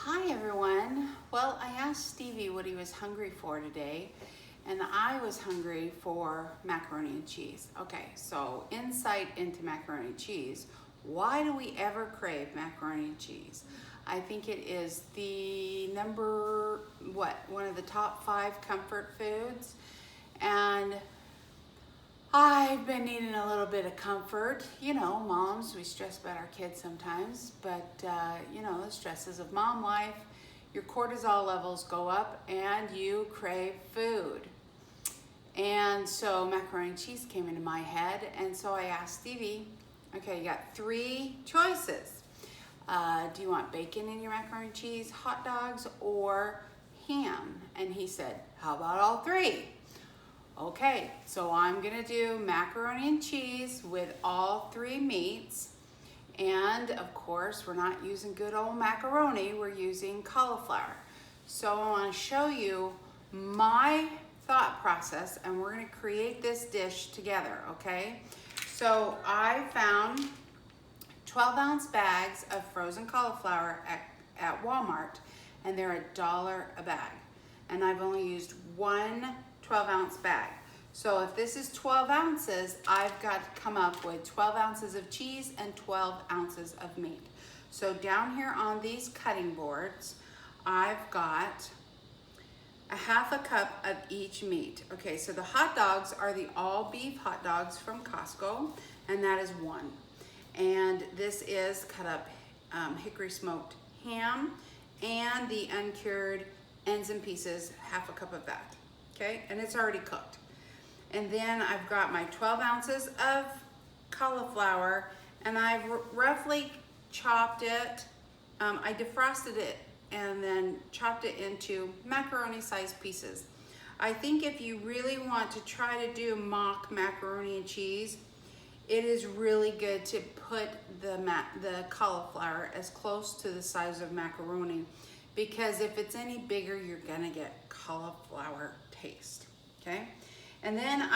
Hi everyone. Well, I asked Stevie what he was hungry for today, and I was hungry for macaroni and cheese. Okay, so insight into macaroni and cheese. Why do we ever crave macaroni and cheese? I think it is the one of the top 5 comfort foods. And I've been needing a little bit of comfort. You know, moms, we stress about our kids sometimes, but you know, the stresses of mom life, your cortisol levels go up and you crave food. And so macaroni and cheese came into my head, and so I asked Stevie, okay, you got 3 choices. Do you want bacon in your macaroni and cheese, hot dogs, or ham? And he said, how about all 3? Okay, so I'm gonna do macaroni and cheese with all 3 meats. And of course, we're not using good old macaroni, we're using cauliflower. So I wanna show you my thought process, and we're gonna create this dish together, okay? So I found 12-ounce bags of frozen cauliflower at Walmart, and they're $1 a bag. And I've only used one 12-ounce bag. So if this is 12 ounces, I've got to come up with 12 ounces of cheese and 12 ounces of meat. So down here on these cutting boards, I've got a 1/2 cup of each meat. Okay, so the hot dogs are the all beef hot dogs from Costco, and that is 1. And this is cut up hickory smoked ham and the uncured ends and pieces, 1/2 cup of that. Okay, and it's already cooked. And then I've got my 12 ounces of cauliflower, and I've roughly chopped it. I defrosted it and then chopped it into macaroni-sized pieces. I think if you really want to try to do mock macaroni and cheese, it is really good to put the cauliflower as close to the size of macaroni, because if it's any bigger, you're gonna get cauliflower taste, okay? And then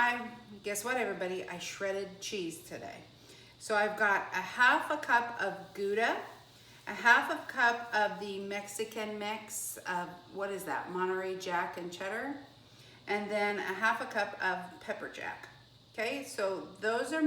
guess what everybody, I shredded cheese today. So I've got a 1/2 cup of Gouda, a 1/2 cup of the Mexican mix of, what is that, Monterey Jack and cheddar, and then a 1/2 cup of pepper jack. Okay, so those are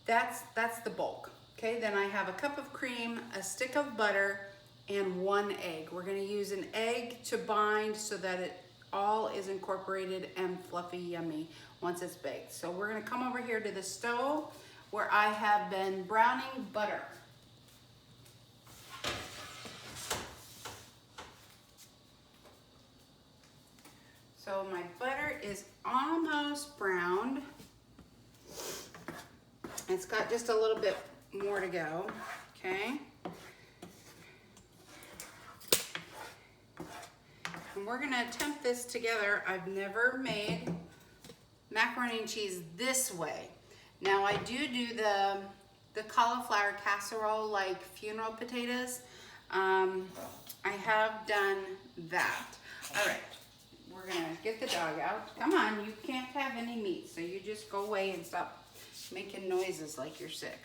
that's the bulk. Okay, then I have a cup of cream, a stick of butter, and 1 egg. We're gonna use an egg to bind so that it all is incorporated and fluffy yummy once it's baked. So we're gonna come over here to the stove where I have been browning butter. So my butter is almost browned. It's got just a little bit more to go, okay? And we're gonna attempt this together. I've never made macaroni and cheese this way. Now I do the cauliflower casserole like funeral potatoes. I have done that. All right, we're gonna get the dog out. Come on, you can't have any meat, so you just go away and stop making noises like you're sick.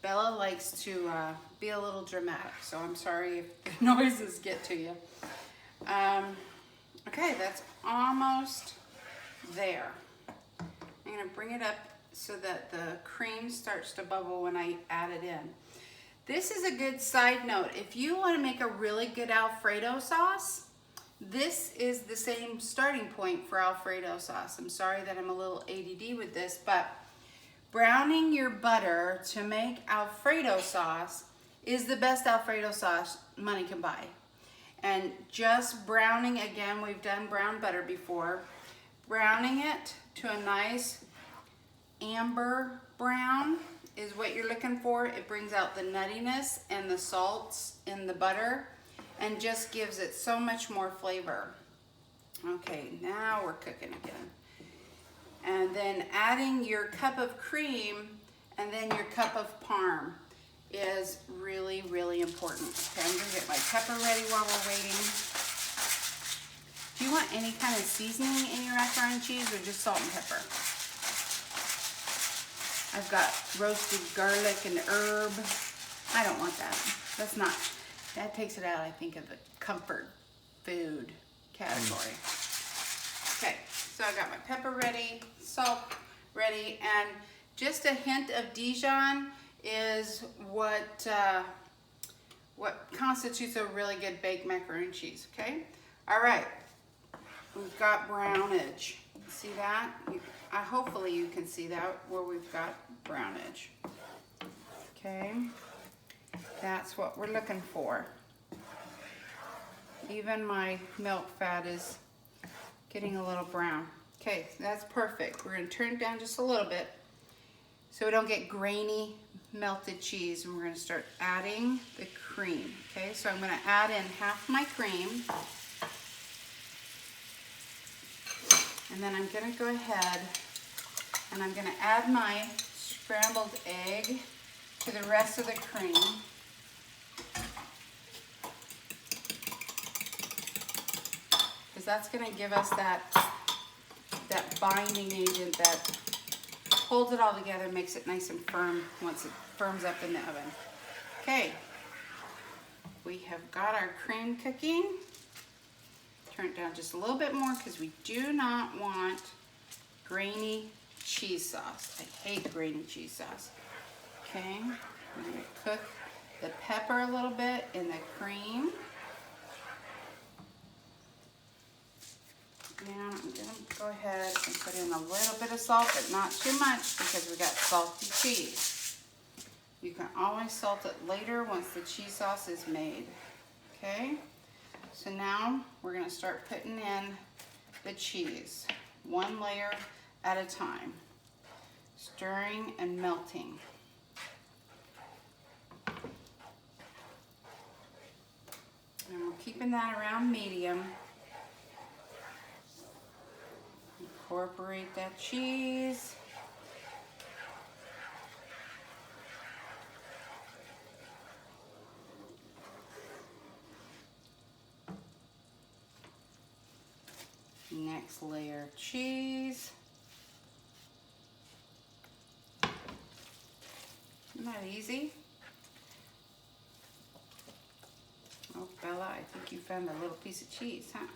Bella likes to be a little dramatic, so I'm sorry if the noises get to you. Okay, that's almost there. I'm gonna bring it up so that the cream starts to bubble when I add it in. This is a good side note. If you want to make a really good Alfredo sauce, this is the same starting point for Alfredo sauce. I'm sorry that I'm a little ADD with this, but browning your butter to make Alfredo sauce is the best Alfredo sauce money can buy. And just browning, again, we've done brown butter before, browning it to a nice amber brown is what you're looking for. It brings out the nuttiness and the salts in the butter and just gives it so much more flavor. Okay, now we're cooking again. And then adding your cup of cream and then your cup of parm is really, really important. Okay, I'm gonna get my pepper ready while we're waiting. Do you want any kind of seasoning in your macaroni and cheese or just salt and pepper? I've got roasted garlic and herb. I don't want that. That's not, That takes it out, I think, of the comfort food category. Okay, so I got my pepper ready, salt ready, and just a hint of Dijon is what constitutes a really good baked macaroni and cheese, okay? All right, we've got brownage. See that? Hopefully you can see that where we've got brownage. Okay, that's what we're looking for. Even my milk fat is getting a little brown. Okay, that's perfect. We're gonna turn it down just a little bit so we don't get grainy melted cheese, and we're gonna start adding the cream. Okay, so I'm gonna add in half my cream, and then I'm gonna go ahead and I'm gonna add my scrambled egg to the rest of the cream. Because that's gonna give us that binding agent that holds it all together, makes it nice and firm once it firms up in the oven. Okay, we have got our cream cooking. Turn it down just a little bit more because we do not want grainy cheese sauce. I hate grainy cheese sauce. Okay, we're gonna cook the pepper a little bit in the cream. Now I'm gonna go ahead and put in a little bit of salt, but not too much because we got salty cheese. You can always salt it later once the cheese sauce is made. Okay, so now we're gonna start putting in the cheese, one layer at a time, stirring and melting. And we're keeping that around medium. Incorporate that cheese. Next layer of cheese. Isn't that easy? Oh, Bella, I think you found a little piece of cheese, huh?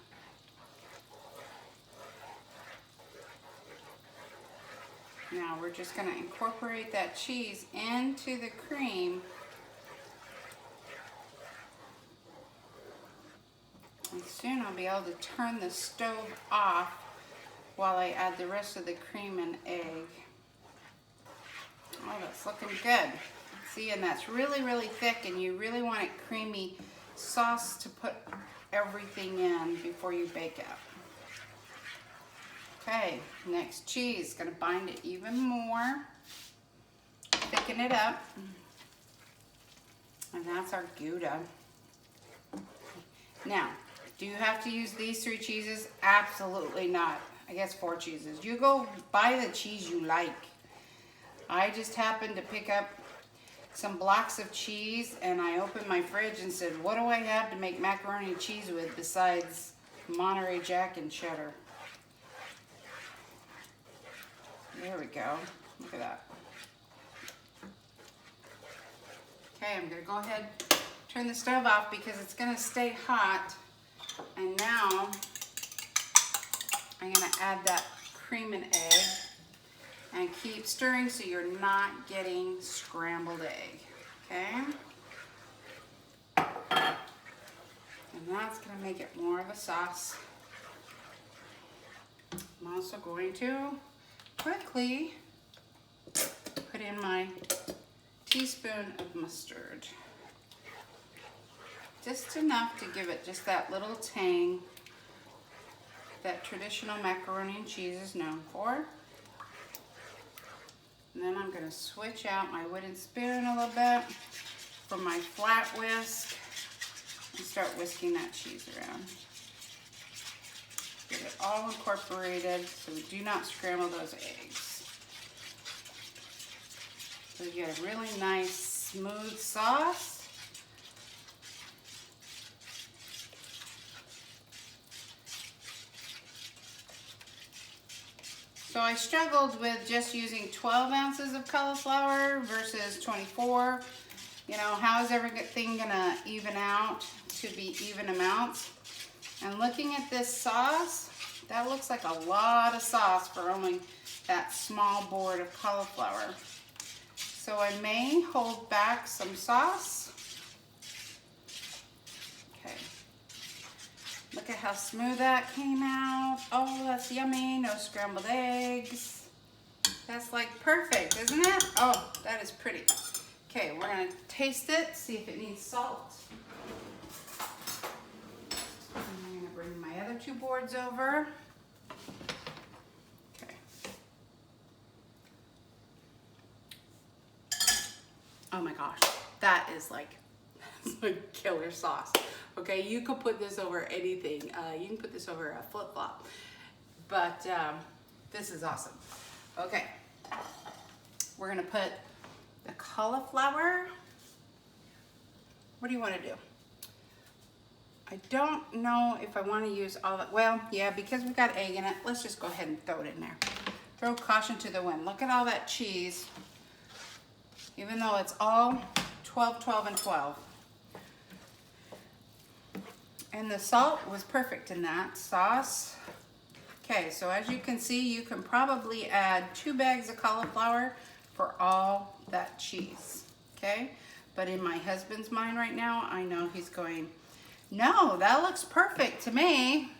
Now we're just going to incorporate that cheese into the cream. And soon I'll be able to turn the stove off while I add the rest of the cream and egg. Oh, that's looking good. See, and that's really, really thick, and you really want it creamy sauce to put everything in before you bake it. Okay, next cheese, gonna bind it even more, thicken it up, and that's our Gouda. Now, do you have to use these 3 cheeses? Absolutely not. I guess 4 cheeses. You go buy the cheese you like. I just happened to pick up some blocks of cheese, and I opened my fridge and said, what do I have to make macaroni and cheese with besides Monterey Jack and cheddar? There we go. Look at that. Okay, I'm gonna go ahead and turn the stove off because it's gonna stay hot. And now I'm gonna add that cream and egg and keep stirring so you're not getting scrambled egg. Okay? And that's gonna make it more of a sauce. I'm also going to quickly put in my teaspoon of mustard. Just enough to give it just that little tang that traditional macaroni and cheese is known for. And then I'm going to switch out my wooden spoon a little bit for my flat whisk and start whisking that cheese around. Get it all incorporated so we do not scramble those eggs. So you get a really nice smooth sauce. So I struggled with just using 12 ounces of cauliflower versus 24. You know, how is everything gonna even out to be even amounts? And looking at this sauce, that looks like a lot of sauce for only that small board of cauliflower. So I may hold back some sauce. Okay. Look at how smooth that came out. Oh, that's yummy. No scrambled eggs. That's like perfect, isn't it? Oh, that is pretty. Okay, we're gonna taste it, see if it needs salt. And I'm gonna bring my other two boards over. Okay. Oh my gosh, that is like, it's like killer sauce. Okay, you could put this over anything. You can put this over a flip-flop. But this is awesome. Okay, we're gonna put the cauliflower. What do you want to do? I don't know if I want to use all that. Well, yeah, because we've got egg in it, let's just go ahead and throw it in there. Throw caution to the wind. Look at all that cheese. Even though it's all 12, 12, and 12. And the salt was perfect in that sauce. Okay, so as you can see, you can probably add 2 bags of cauliflower for all that cheese, okay? But in my husband's mind right now, I know he's going, no, that looks perfect to me.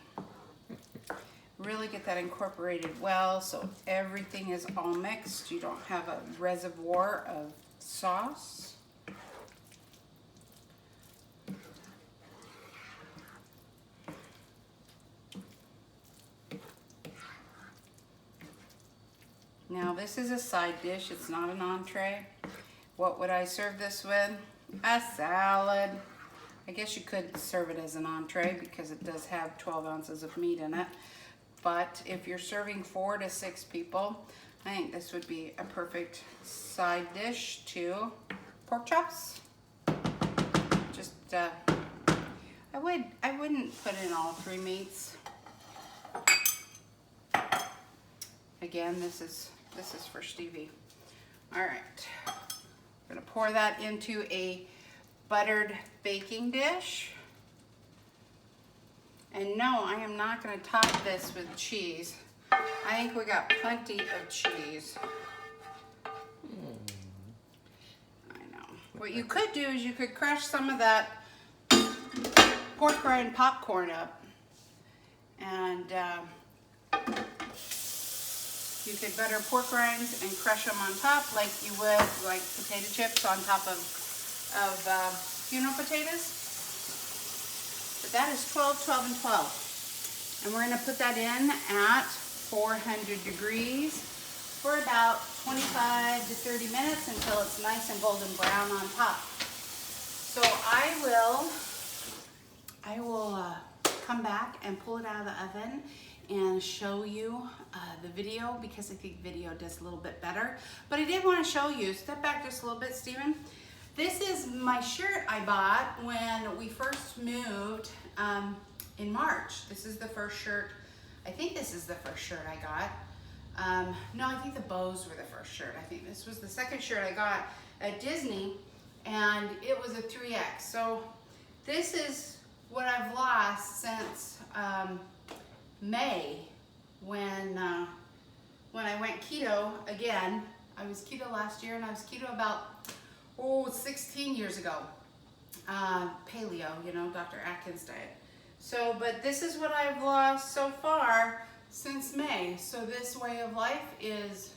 Really get that incorporated well so everything is all mixed. You don't have a reservoir of sauce. Now this is a side dish, it's not an entree. What would I serve this with? A salad. I guess you could serve it as an entree because it does have 12 ounces of meat in it. But if you're serving 4 to 6 people, I think this would be a perfect side dish to pork chops. Just, I wouldn't put in all 3 meats. Again, this is for Stevie. All right, I'm gonna pour that into a buttered baking dish. And no, I am not gonna top this with cheese. I think we got plenty of cheese. I know. What you could do is you could crush some of that pork rind popcorn up, and you could butter pork rinds and crush them on top like you would like potato chips on top of funeral potatoes. But that is 12, 12, and 12. And we're gonna put that in at 400 degrees for about 25 to 30 minutes until it's nice and golden brown on top. So I will come back and pull it out of the oven and show you the video, because I think video does a little bit better. But I did want to show you, step back just a little bit, Stephen. This is my shirt I bought when we first moved in March. This is the first shirt, I think this is the first shirt I got. No, I think the bows were the first shirt. I think this was the second shirt I got at Disney, and it was a 3X. So this is what I've lost since May, when I went keto again. I was keto last year, and I was keto about 16 years ago. Paleo, you know, Dr. Atkins diet. So, but this is what I've lost so far since May. So this way of life is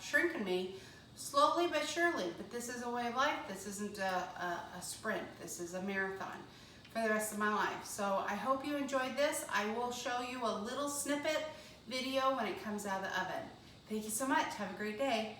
shrinking me slowly but surely. But this is a way of life. This isn't a sprint. This is a marathon for the rest of my life. So I hope you enjoyed this. I will show you a little snippet video when it comes out of the oven. Thank you so much. Have a great day.